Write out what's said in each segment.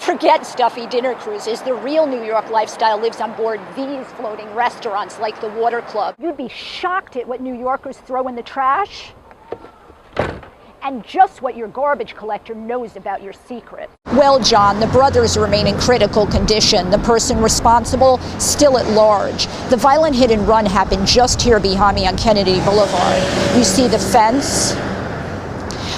Forget stuffy dinner cruises. The real New York lifestyle lives on board these floating restaurants like the Water Club. You'd be shocked at what New Yorkers throw in the trash and just what your garbage collector knows about your secret. Well, John, the brothers remain in critical condition. The person responsible still at large. The violent hit and run happened just here behind me on Kennedy Boulevard. You see the fence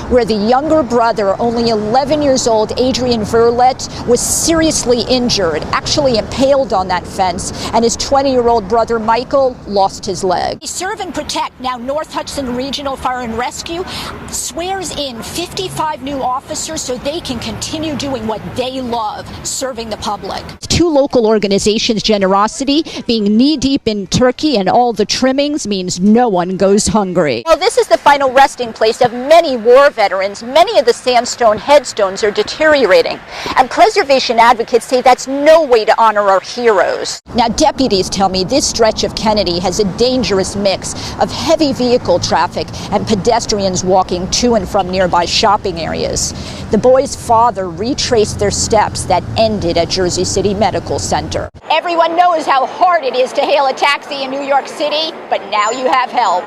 where the younger brother, only 11 years old, Adrian Verlet, was seriously injured, actually impaled on that fence, and his 20-year-old brother, Michael, lost his leg. Serve and Protect, now North Hudson Regional Fire and Rescue, swears in 55 new officers so they can continue doing what they love, serving the public. Two local organizations' generosity, being knee-deep in turkey and all the trimmings, means no one goes hungry. Well, this is the final resting place of many war veterans. Many of the sandstone headstones are deteriorating, and preservation advocates say that's no way to honor our heroes. Now, deputies tell me this stretch of Kennedy has a dangerous mix of heavy vehicle traffic and pedestrians walking to and from nearby shopping areas. The boys' father retraced their steps that ended at Jersey City Medical Center. Everyone knows how hard it is to hail a taxi in New York City, but now you have help.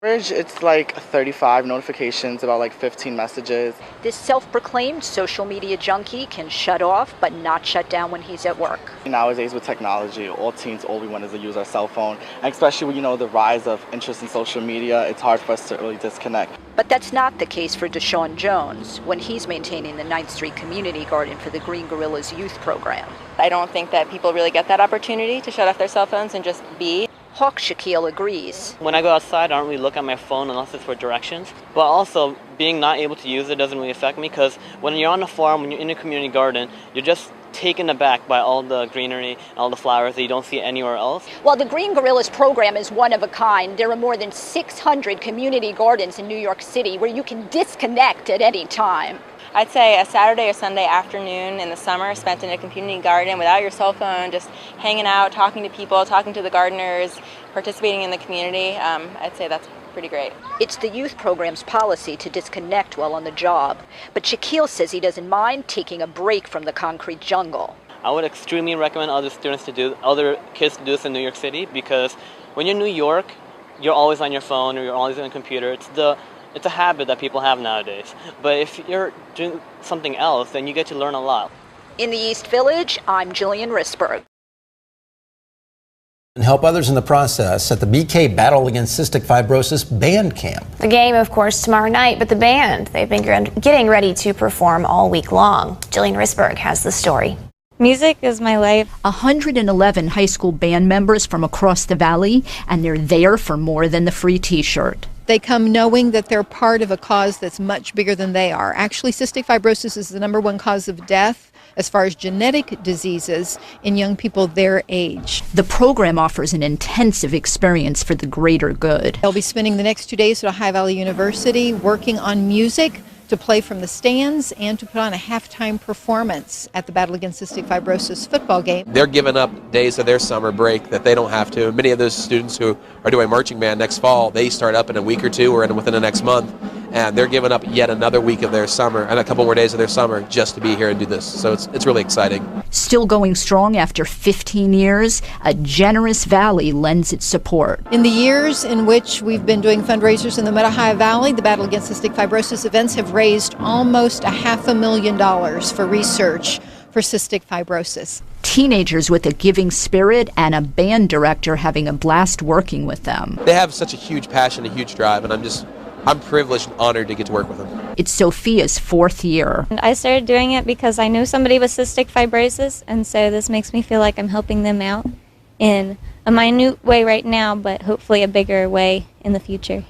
It's like 35 notifications, about like 15 messages. This self-proclaimed social media junkie can shut off but not shut down when he's at work. Nowadays with technology, all teens, all we want is to use our cell phone. And especially with, the rise of interest in social media, it's hard for us to really disconnect. But that's not the case for Deshaun Jones when he's maintaining the 9th Street Community Garden for the Green Gorillas Youth Program. I don't think that people really get that opportunity to shut off their cell phones and just be. Hawk Shaquille agrees. When I go outside, I don't really look at my phone unless it's for directions. But also, being not able to use it doesn't really affect me because when you're on a farm, when you're in a community garden, you're just taken aback by all the greenery and all the flowers that you don't see anywhere else. Well, the Green Gorillas program is one of a kind. There are more than 600 community gardens in New York City where you can disconnect at any time. I'd say a Saturday or Sunday afternoon in the summer spent in a community garden without your cell phone, just hanging out, talking to people, talking to the gardeners, participating in the community. I'd say that's pretty great. It's the youth program's policy to disconnect while on the job, but Shaquille says he doesn't mind taking a break from the concrete jungle. I would extremely recommend other kids to do this in New York City because when you're in New York, you're always on your phone or you're always on a computer. It's a habit that people have nowadays. But if you're doing something else, then you get to learn a lot. In the East Village, I'm Jillian Risberg. And help others in the process at the BK Battle Against Cystic Fibrosis Band Camp. The game, of course, tomorrow night, but the band, they've been getting ready to perform all week long. Jillian Risberg has the story. Music is my life. 111 high school band members from across the valley, and they're there for more than the free T-shirt. They come knowing that they're part of a cause that's much bigger than they are. Actually, cystic fibrosis is the #1 cause of death as far as genetic diseases in young people their age. The program offers an intensive experience for the greater good. They'll be spending the next 2 days at Ohio Valley University working on music to play from the stands and to put on a halftime performance at the Battle Against Cystic Fibrosis football game. They're giving up days of their summer break that they don't have to. Many of those students who are doing marching band next fall, they start up in a week or two or within the next month, and they're giving up yet another week of their summer and a couple more days of their summer just to be here and do this. So it's really exciting. Still going strong after 15 years, a generous valley lends its support. In the years in which we've been doing fundraisers in the Mid-Ohio Valley, the Battle Against Cystic Fibrosis events have raised almost $500,000 for research for cystic fibrosis. Teenagers with a giving spirit and a band director having a blast working with them. They have such a huge passion, a huge drive, and I'm privileged and honored to get to work with them. It's Sophia's 4th year. And I started doing it because I knew somebody with cystic fibrosis, and so this makes me feel like I'm helping them out in a minute way right now, but hopefully a bigger way in the future.